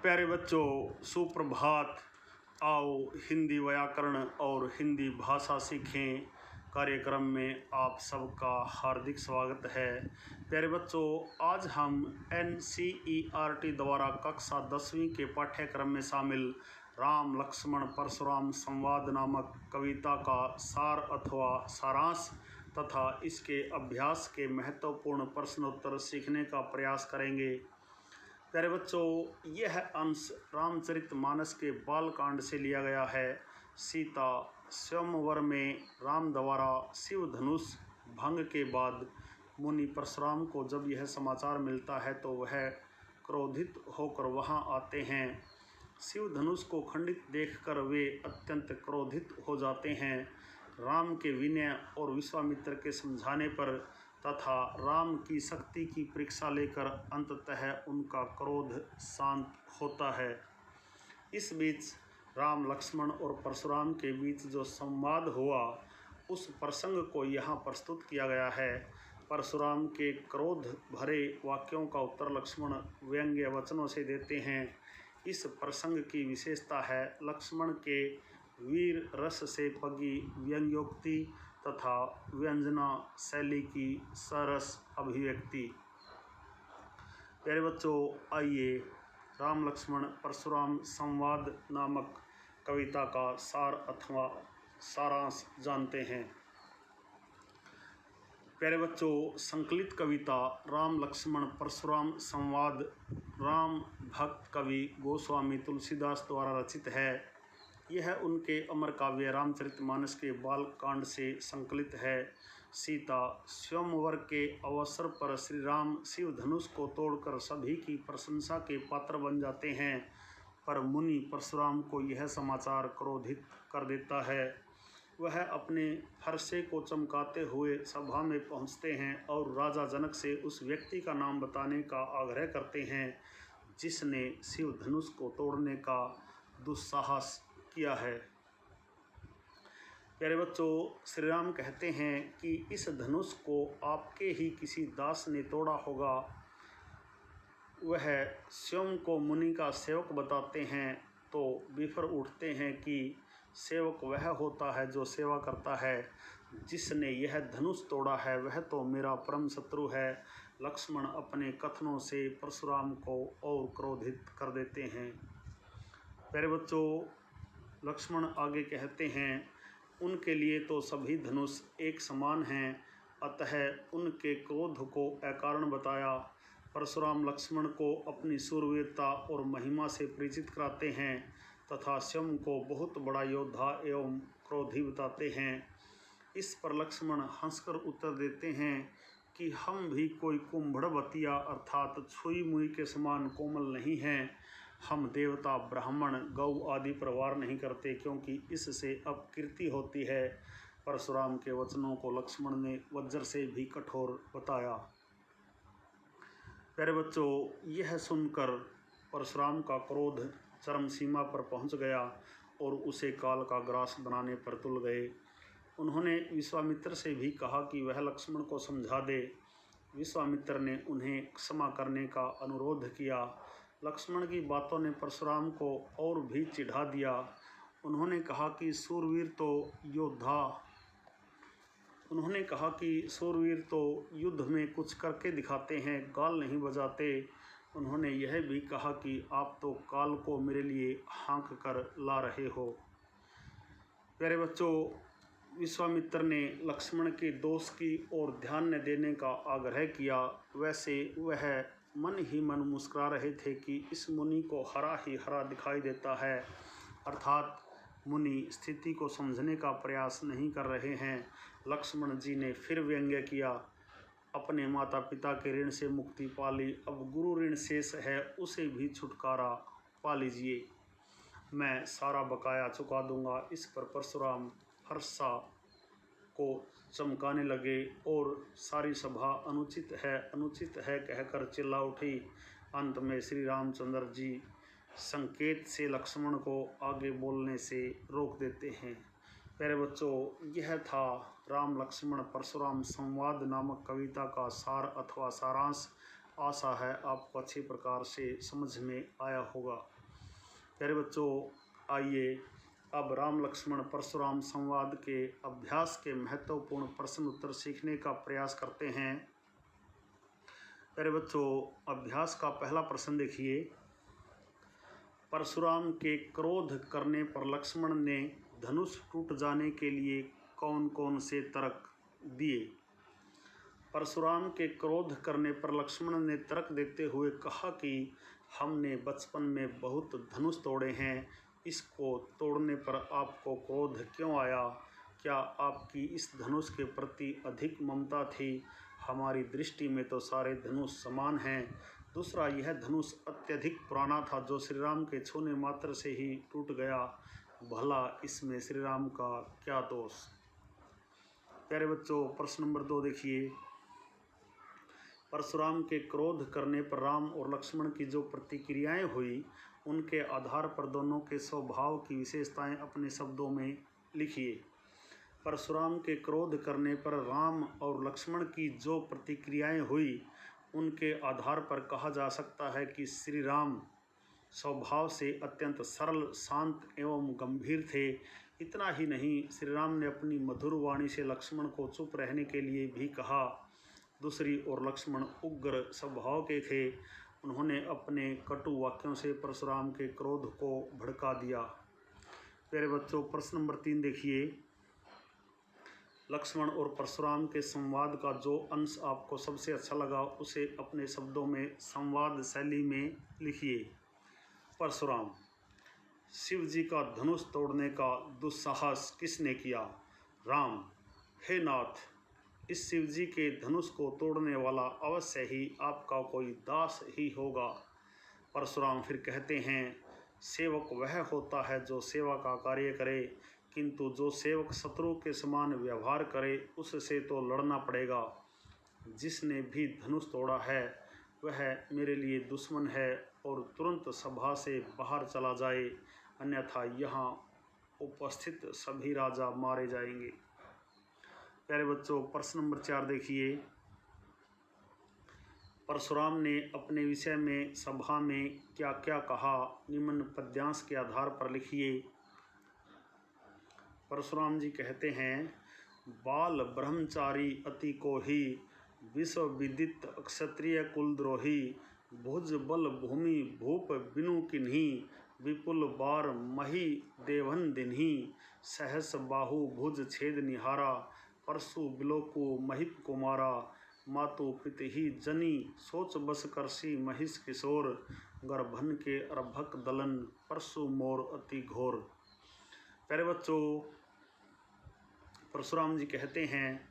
प्यारे बच्चों, सुप्रभात। आओ हिंदी व्याकरण और हिंदी भाषा सीखें कार्यक्रम में आप सबका हार्दिक स्वागत है। प्यारे बच्चों, आज हम NCERT द्वारा कक्षा 10वीं के पाठ्यक्रम में शामिल राम लक्ष्मण परशुराम संवाद नामक कविता का सार अथवा सारांश तथा इसके अभ्यास के महत्वपूर्ण प्रश्नोत्तर सीखने का प्रयास करेंगे। प्यारे बच्चों, यह अंश रामचरितमानस के बालकांड से लिया गया है। सीता स्वयंवर में राम द्वारा शिव धनुष भंग के बाद मुनि परशुराम को जब यह समाचार मिलता है तो वह क्रोधित होकर वहां आते हैं। शिव धनुष को खंडित देखकर वे अत्यंत क्रोधित हो जाते हैं। राम के विनय और विश्वामित्र के समझाने पर तथा राम की शक्ति की परीक्षा लेकर अंततः उनका क्रोध शांत होता है। इस बीच राम लक्ष्मण और परशुराम के बीच जो संवाद हुआ उस प्रसंग को यहाँ प्रस्तुत किया गया है। परशुराम के क्रोध भरे वाक्यों का उत्तर लक्ष्मण व्यंग्य वचनों से देते हैं। इस प्रसंग की विशेषता है लक्ष्मण के वीर रस से पगी व्यंग्योक्ति तथा व्यंजना शैली की सरस अभिव्यक्ति। प्यारे बच्चों, आइए राम लक्ष्मण परशुराम संवाद नामक कविता का सार अथवा सारांश जानते हैं। प्यारे बच्चों, संकलित कविता राम लक्ष्मण परशुराम संवाद राम भक्त कवि गोस्वामी तुलसीदास द्वारा रचित है। यह उनके अमर काव्य रामचरितमानस के बालकांड से संकलित है। सीता स्वयंवर के अवसर पर श्री राम शिव धनुष को तोड़कर सभी की प्रशंसा के पात्र बन जाते हैं, पर मुनि परशुराम को यह समाचार क्रोधित कर देता है। वह अपने फरसे को चमकाते हुए सभा में पहुंचते हैं और राजा जनक से उस व्यक्ति का नाम बताने का आग्रह करते हैं जिसने शिव धनुष को तोड़ने का दुस्साहस किया है। प्यारे बच्चों, श्री राम कहते हैं कि इस धनुष को आपके ही किसी दास ने तोड़ा होगा। वह स्वयं को मुनि का सेवक बताते हैं तो विफर उठते हैं कि सेवक वह होता है जो सेवा करता है। जिसने यह धनुष तोड़ा है वह तो मेरा परम शत्रु है। लक्ष्मण अपने कथनों से परशुराम को और क्रोधित कर देते हैं। प्यारे बच्चों, लक्ष्मण आगे कहते हैं उनके लिए तो सभी धनुष एक समान हैं, अतः उनके क्रोध को अकारण बताया। परशुराम लक्ष्मण को अपनी शूरवीरता और महिमा से परिचित कराते हैं तथा स्वयं को बहुत बड़ा योद्धा एवं क्रोधी बताते हैं। इस पर लक्ष्मण हंसकर उत्तर देते हैं कि हम भी कोई कुंभड़वतिया अर्थात छुई मुई के समान कोमल नहीं हैं। हम देवता ब्राह्मण गौ आदि पर वार नहीं करते क्योंकि इससे अपकीर्ति होती है। परशुराम के वचनों को लक्ष्मण ने वज्र से भी कठोर बताया। प्यारे बच्चों, यह सुनकर परशुराम का क्रोध चरम सीमा पर पहुंच गया और उसे काल का ग्रास बनाने पर तुल गए। उन्होंने विश्वामित्र से भी कहा कि वह लक्ष्मण को समझा दे। विश्वामित्र ने उन्हें क्षमा करने का अनुरोध किया। लक्ष्मण की बातों ने परशुराम को और भी चिढ़ा दिया। उन्होंने कहा कि सूरवीर तो युद्ध में कुछ करके दिखाते हैं, गाल नहीं बजाते। उन्होंने यह भी कहा कि आप तो काल को मेरे लिए हाँक कर ला रहे हो। प्यारे बच्चों, विश्वामित्र ने लक्ष्मण के दोष की ओर ध्यान न देने का आग्रह किया। वैसे वह मन ही मन मुस्कुरा रहे थे कि इस मुनि को हरा ही हरा दिखाई देता है, अर्थात मुनि स्थिति को समझने का प्रयास नहीं कर रहे हैं। लक्ष्मण जी ने फिर व्यंग्य किया, अपने माता पिता के ऋण से मुक्ति पा ली, अब गुरु ऋण शेष है उसे भी छुटकारा पा लीजिए, मैं सारा बकाया चुका दूंगा। इस पर परशुराम फरसा को चमकाने लगे और सारी सभा अनुचित है कहकर चिल्ला उठी। अंत में श्री रामचंद्र जी संकेत से लक्ष्मण को आगे बोलने से रोक देते हैं। प्यारे बच्चों, यह था राम लक्ष्मण परशुराम संवाद नामक कविता का सार अथवा सारांश। आशा है आपको अच्छी प्रकार से समझ में आया होगा। प्यारे बच्चों, आइए अब राम लक्ष्मण परशुराम संवाद के अभ्यास के महत्वपूर्ण प्रश्न उत्तर सीखने का प्रयास करते हैं। प्यारे बच्चों, अभ्यास का पहला प्रश्न देखिए। परशुराम के क्रोध करने पर लक्ष्मण ने धनुष टूट जाने के लिए कौन कौन से तर्क दिए? परशुराम के क्रोध करने पर लक्ष्मण ने तर्क देते हुए कहा कि हमने बचपन में बहुत धनुष तोड़े हैं, इसको तोड़ने पर आपको क्रोध क्यों आया? क्या आपकी इस धनुष के प्रति अधिक ममता थी? हमारी दृष्टि में तो सारे धनुष समान हैं। दूसरा, यह धनुष अत्यधिक पुराना था जो श्री राम के छूने मात्र से ही टूट गया। भला इसमें श्री राम का क्या दोष? प्यारे बच्चों, प्रश्न नंबर 2 देखिए। परशुराम के क्रोध करने पर राम और लक्ष्मण की जो प्रतिक्रियाएं हुई, उनके आधार पर दोनों के स्वभाव की विशेषताएं अपने शब्दों में लिखिए। परशुराम के क्रोध करने पर राम और लक्ष्मण की जो प्रतिक्रियाएं हुई, उनके आधार पर कहा जा सकता है कि श्री राम स्वभाव से अत्यंत सरल, शांत एवं गंभीर थे। इतना ही नहीं, श्री राम ने अपनी मधुर वाणी से लक्ष्मण को चुप रहने के लिए भी कहा। दूसरी ओर लक्ष्मण उग्र स्वभाव के थे। उन्होंने अपने कटु वाक्यों से परशुराम के क्रोध को भड़का दिया। प्यारे बच्चों, प्रश्न नंबर 3 देखिए। लक्ष्मण और परशुराम के संवाद का जो अंश आपको सबसे अच्छा लगा, उसे अपने शब्दों में संवाद शैली में लिखिए। परशुराम: शिव जी का धनुष तोड़ने का दुस्साहस किसने किया? राम: हे नाथ, इस शिव जी के धनुष को तोड़ने वाला अवश्य ही आपका कोई दास ही होगा। परशुराम फिर कहते हैं, सेवक वह होता है जो सेवा का कार्य करे, किंतु जो सेवक शत्रु के समान व्यवहार करे, उससे तो लड़ना पड़ेगा। जिसने भी धनुष तोड़ा है वह मेरे लिए दुश्मन है और तुरंत सभा से बाहर चला जाए, अन्यथा यहाँ उपस्थित सभी राजा मारे जाएंगे। प्यारे बच्चों, प्रश्न नंबर 4 देखिए। परशुराम ने अपने विषय में सभा में क्या क्या कहा, निम्न पद्यांश के आधार पर लिखिए। परशुराम जी कहते हैं, बाल ब्रह्मचारी अति को ही, विश्व विदित क्षत्रिय कुलद्रोही, भुज बल भूमि भूप बिनु किन्ही, विपुल बार मही देवन दिन्ही, सहस बाहु भुज छेद निहारा, परशु बिलोकु महिप कुमारा, मातु पितहि जनी सोच बस करसी महिष किशोर, गर्भन के अर्भक दलन परशु मोर अति घोर। प्यारे बच्चों, परशुराम जी कहते हैं,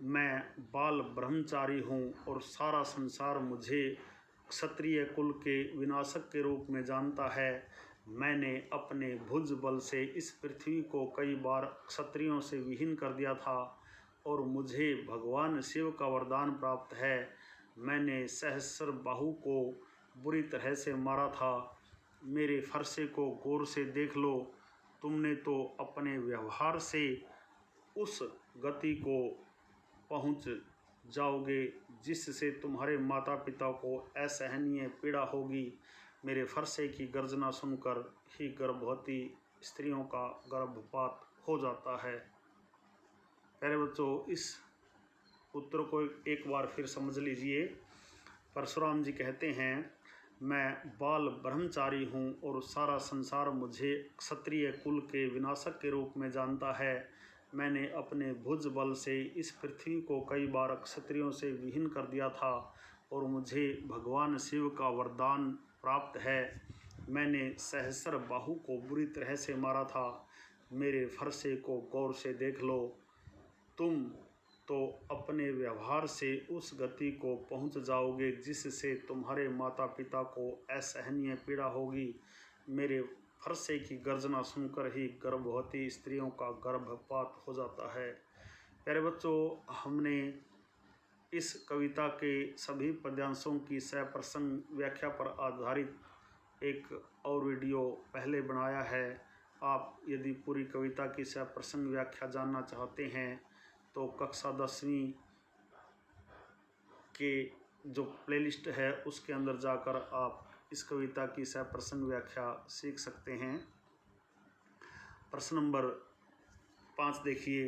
मैं बाल ब्रह्मचारी हूँ और सारा संसार मुझे क्षत्रिय कुल के विनाशक के रूप में जानता है। मैंने अपने भुज बल से इस पृथ्वी को कई बार क्षत्रियों से विहीन कर दिया था और मुझे भगवान शिव का वरदान प्राप्त है। मैंने सहस्र बाहु को बुरी तरह से मारा था। मेरे फरसे को गौर से देख लो। तुमने तो अपने व्यवहार से उस गति को पहुंच जाओगे जिससे तुम्हारे माता पिता को असहनीय पीड़ा होगी। मेरे फरसे की गर्जना सुनकर ही गर्भवती स्त्रियों का गर्भपात हो जाता है। प्यारे बच्चों, इस उत्तर को एक बार फिर समझ लीजिए। परशुराम जी कहते हैं, मैं बाल ब्रह्मचारी हूँ और सारा संसार मुझे क्षत्रिय कुल के विनाशक के रूप में जानता है। मैंने अपने भुज बल से इस पृथ्वी को कई बार क्षत्रियों से विहीन कर दिया था और मुझे भगवान शिव का वरदान प्राप्त है। मैंने सहस्र बाहु को बुरी तरह से मारा था। मेरे फरसे को गौर से देख लो। तुम तो अपने व्यवहार से उस गति को पहुंच जाओगे जिससे तुम्हारे माता पिता को असहनीय पीड़ा होगी। मेरे फरसे की गर्जना सुनकर ही गर्भवती स्त्रियों का गर्भपात हो जाता है। प्यारे बच्चों, हमने इस कविता के सभी पद्यांशों की सप्रसंग व्याख्या पर आधारित एक और वीडियो पहले बनाया है। आप यदि पूरी कविता की सप्रसंग व्याख्या जानना चाहते हैं तो कक्षा 10वीं के जो प्लेलिस्ट है उसके अंदर जाकर आप इस कविता की सप्रसंग व्याख्या सीख सकते हैं। प्रश्न नंबर 5 देखिए,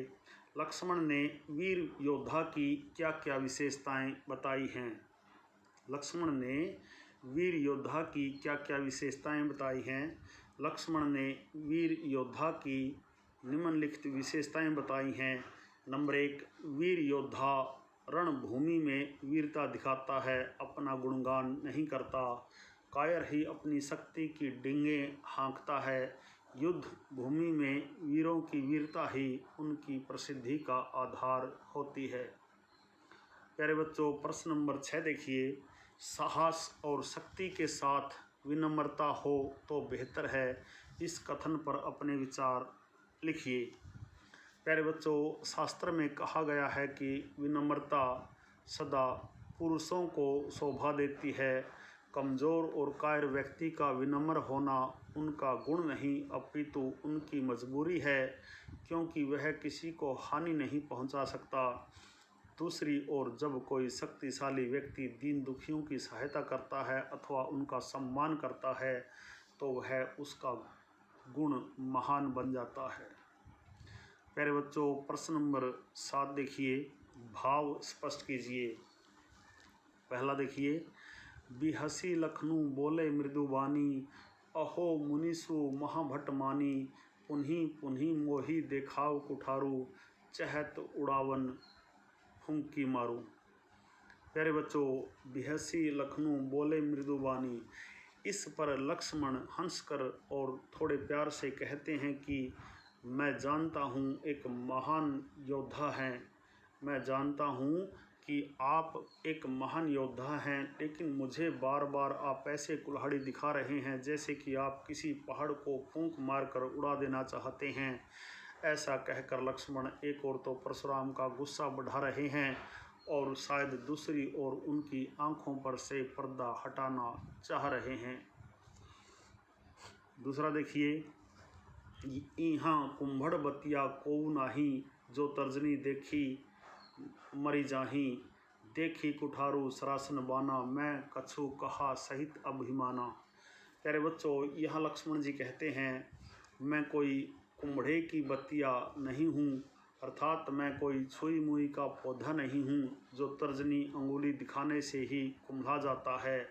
लक्ष्मण ने वीर योद्धा की क्या क्या विशेषताएं बताई हैं। लक्ष्मण ने वीर योद्धा की क्या क्या विशेषताएं बताई हैं। लक्ष्मण ने वीर योद्धा की निम्नलिखित विशेषताएं बताई हैं। नंबर 1, वीर योद्धा रणभूमि में वीरता दिखाता है, अपना गुणगान नहीं करता। कायर ही अपनी शक्ति की डींगें हाँकता है। युद्ध भूमि में वीरों की वीरता ही उनकी प्रसिद्धि का आधार होती है। प्यारे बच्चों, प्रश्न नंबर 6 देखिए, साहस और शक्ति के साथ विनम्रता हो तो बेहतर है। इस कथन पर अपने विचार लिखिए। प्यारे बच्चों, शास्त्र में कहा गया है कि विनम्रता सदा पुरुषों को शोभा देती है। कमज़ोर और कायर व्यक्ति का विनम्र होना उनका गुण नहीं अपितु उनकी मजबूरी है, क्योंकि वह किसी को हानि नहीं पहुंचा सकता। दूसरी ओर जब कोई शक्तिशाली व्यक्ति दीन दुखियों की सहायता करता है अथवा उनका सम्मान करता है तो वह उसका गुण महान बन जाता है। प्यारे बच्चों, प्रश्न नंबर 7 देखिए, भाव स्पष्ट कीजिए। पहला देखिए, बिहसी लखनऊ बोले मृदुबानी, अहो मुनिसु महाभट मानी, पुन्ही पुन्ही मोही देखाव कुठारू, चहत उड़ावन फुंकी मारू। प्यारे बच्चों, बिहसी लखनऊ बोले मृदुबानी, इस पर लक्ष्मण हंसकर और थोड़े प्यार से कहते हैं कि मैं जानता हूँ एक महान योद्धा हैं। मैं जानता हूँ कि आप एक महान योद्धा हैं, लेकिन मुझे बार बार आप ऐसे कुल्हाड़ी दिखा रहे हैं जैसे कि आप किसी पहाड़ को फूंक मारकर उड़ा देना चाहते हैं। ऐसा कहकर लक्ष्मण एक ओर तो परशुराम का गुस्सा बढ़ा रहे हैं और शायद दूसरी ओर उनकी आंखों पर से पर्दा हटाना चाह रहे हैं। दूसरा देखिए, यहाँ कुंभड़ बतिया कोऊ नाही, जो तर्जनी देखी मरी जाही, देखी कुठारू सरासन बाना, मैं कछु कहा सहित अभिमाना। प्यारे बच्चों, यहाँ लक्ष्मण जी कहते हैं, मैं कोई कुंभड़े की बतिया नहीं हूँ, अर्थात मैं कोई छुई मुई का पौधा नहीं हूँ जो तर्जनी अंगुली दिखाने से ही कुम्भला जाता है।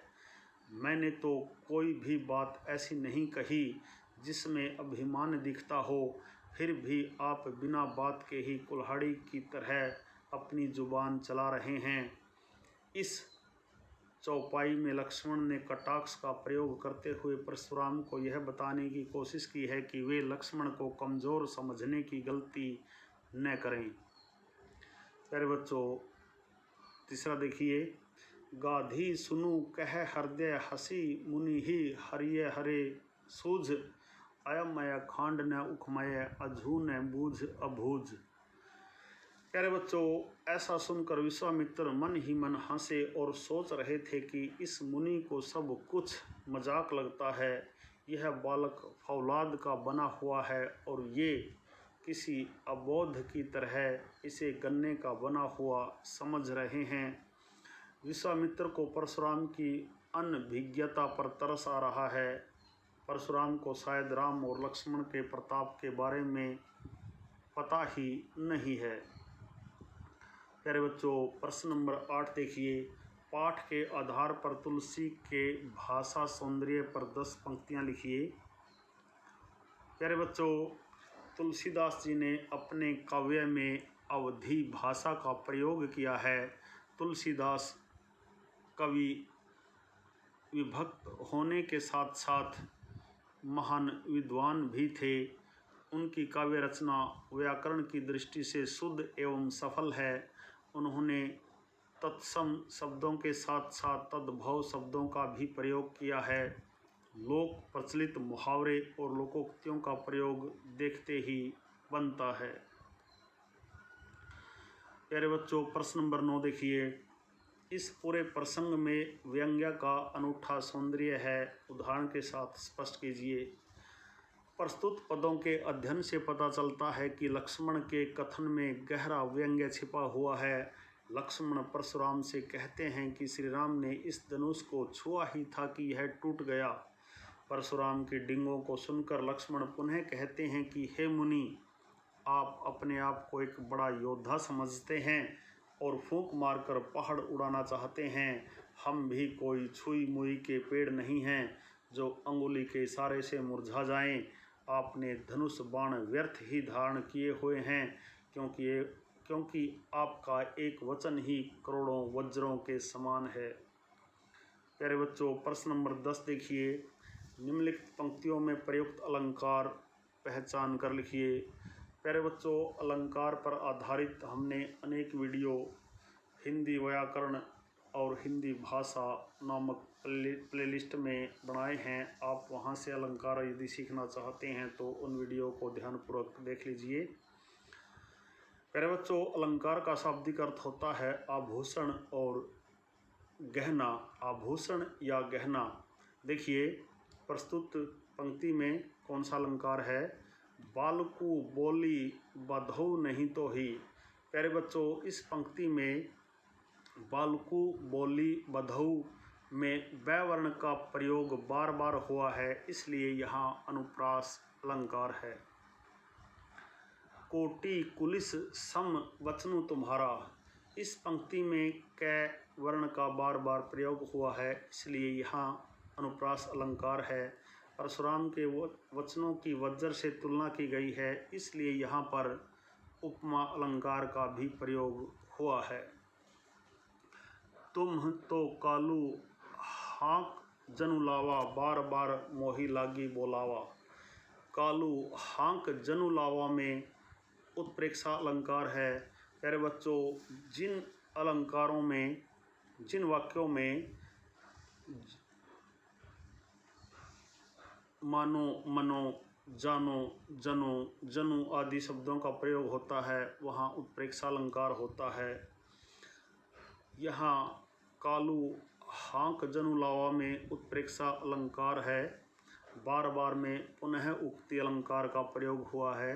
मैंने तो कोई भी बात ऐसी नहीं कही जिसमें अभिमान दिखता हो, फिर भी आप बिना बात के ही कुल्हाड़ी की तरह अपनी जुबान चला रहे हैं। इस चौपाई में लक्ष्मण ने कटाक्ष का प्रयोग करते हुए परशुराम को यह बताने की कोशिश की है कि वे लक्ष्मण को कमज़ोर समझने की गलती न करें। प्यारे बच्चों, तीसरा देखिए, गाधी सुनु कह हृदय हसी, मुनि ही हरिय हरे सूझ, अयमय खांड न उखमय, अझू न बूझ अभूझ। प्यारे बच्चों, ऐसा सुनकर विश्वामित्र मन ही मन हंसे और सोच रहे थे कि इस मुनि को सब कुछ मजाक लगता है। यह बालक फौलाद का बना हुआ है और ये किसी अबोध की तरह इसे गन्ने का बना हुआ समझ रहे हैं। विश्वामित्र को परशुराम की अनभिज्ञता पर तरस आ रहा है। परशुराम को शायद राम और लक्ष्मण के प्रताप के बारे में पता ही नहीं है। प्यारे बच्चों, प्रश्न नंबर 8 देखिए, पाठ के आधार पर तुलसी के भाषा सौंदर्य पर 10 पंक्तियाँ लिखिए। प्यारे बच्चों, तुलसीदास जी ने अपने काव्य में अवधी भाषा का प्रयोग किया है। तुलसीदास कवि विभक्त होने के साथ साथ महान विद्वान भी थे। उनकी काव्य रचना व्याकरण की दृष्टि से शुद्ध एवं सफल है। उन्होंने तत्सम शब्दों के साथ साथ तद्भव शब्दों का भी प्रयोग किया है। लोक प्रचलित मुहावरे और लोकोक्तियों का प्रयोग देखते ही बनता है। प्यारे बच्चों, प्रश्न नंबर 9 देखिए, इस पूरे प्रसंग में व्यंग्य का अनूठा सौंदर्य है, उदाहरण के साथ स्पष्ट कीजिए। प्रस्तुत पदों के अध्ययन से पता चलता है कि लक्ष्मण के कथन में गहरा व्यंग्य छिपा हुआ है। लक्ष्मण परशुराम से कहते हैं कि श्री राम ने इस धनुष को छुआ ही था कि यह टूट गया। परशुराम की डिंगों को सुनकर लक्ष्मण पुनः कहते हैं कि हे मुनि, आप अपने आप को एक बड़ा योद्धा समझते हैं और फूंक मारकर पहाड़ उड़ाना चाहते हैं। हम भी कोई छुई मुई के पेड़ नहीं हैं जो अंगुली के इशारे से मुरझा जाएं। आपने धनुष बाण व्यर्थ ही धारण किए हुए हैं, क्योंकि आपका एक वचन ही करोड़ों वज्रों के समान है। प्यारे बच्चों, प्रश्न नंबर 10 देखिए। निम्नलिखित पंक्तियों में प्रयुक्त अलंकार पहचान कर लिखिए। प्यारे बच्चों, अलंकार पर आधारित हमने अनेक वीडियो हिंदी व्याकरण और हिंदी भाषा नामक प्लेलिस्ट में बनाए हैं। आप वहां से अलंकार यदि सीखना चाहते हैं तो उन वीडियो को ध्यानपूर्वक देख लीजिए। प्यारे बच्चों, अलंकार का शाब्दिक अर्थ होता है आभूषण और गहना। आभूषण या गहना। देखिए प्रस्तुत पंक्ति में कौन सा अलंकार है। बालकू बोली बधऊ नहीं तो ही। प्यारे बच्चों, इस पंक्ति में बालकू बोली बधऊ में बै वर्ण का प्रयोग बार बार हुआ है, इसलिए यहाँ अनुप्रास अलंकार है। कोटि कुलिस सम वचनु तुम्हारा। इस पंक्ति में कै वर्ण का बार बार प्रयोग हुआ है, इसलिए यहाँ अनुप्रास अलंकार है। परशुराम के वचनों की वज्र से तुलना की गई है, इसलिए यहाँ पर उपमा अलंकार का भी प्रयोग हुआ है। तुम तो कालू हाँक जनु लावा, बार बार मोही लागी बोलावा। कालू हाँक जनु लावा में उत्प्रेक्षा अलंकार है। प्यारे बच्चों, जिन वाक्यों में मानो, मनो, जानो, जनो, जनु आदि शब्दों का प्रयोग होता है वहाँ उत्प्रेक्षा अलंकार होता है। यहाँ कालू हाँक जनु लावा में उत्प्रेक्षा अलंकार है। बार बार में पुनः उक्ति अलंकार का प्रयोग हुआ है।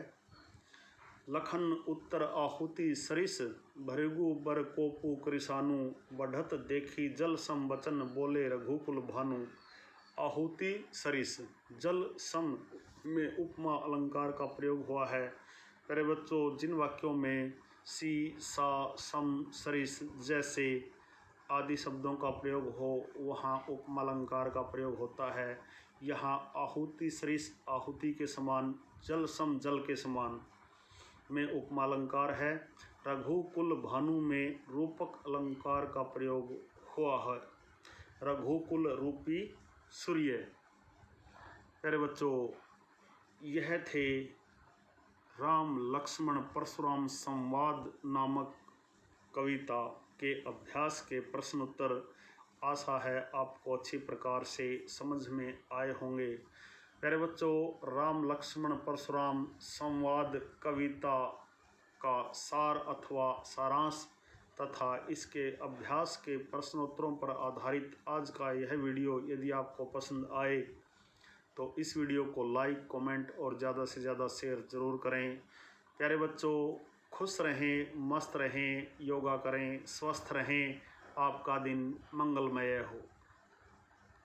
लखन उत्तर आहुति सरिस, भृगु बर कोपु कृषानु, बढ़त देखी जल सम वचन बोले रघुकुल भानु। आहुति सरिस, जल सम में उपमा अलंकार का प्रयोग हुआ है। प्यारे बच्चों, जिन वाक्यों में सी, सा, सम, सरिस जैसे आदि शब्दों का प्रयोग हो वहाँ उपमा अलंकार का प्रयोग होता है। यहाँ आहुति सरिस आहुति के समान, जल सम जल के समान में उपमा अलंकार है। रघुकुल भानु में रूपक अलंकार का प्रयोग हुआ है। रघुकुल रूपी सूर्य। प्यारे बच्चों, यह थे राम लक्ष्मण परशुराम संवाद नामक कविता के अभ्यास के प्रश्न उत्तर। आशा है आपको अच्छी प्रकार से समझ में आए होंगे। प्यारे बच्चों, राम लक्ष्मण परशुराम संवाद कविता का सार अथवा सारांश तथा इसके अभ्यास के प्रश्नोत्तरों पर आधारित आज का यह वीडियो यदि आपको पसंद आए तो इस वीडियो को लाइक, कमेंट और ज़्यादा से ज़्यादा शेयर ज़रूर करें। प्यारे बच्चों, खुश रहें, मस्त रहें, योगा करें, स्वस्थ रहें। आपका दिन मंगलमय हो।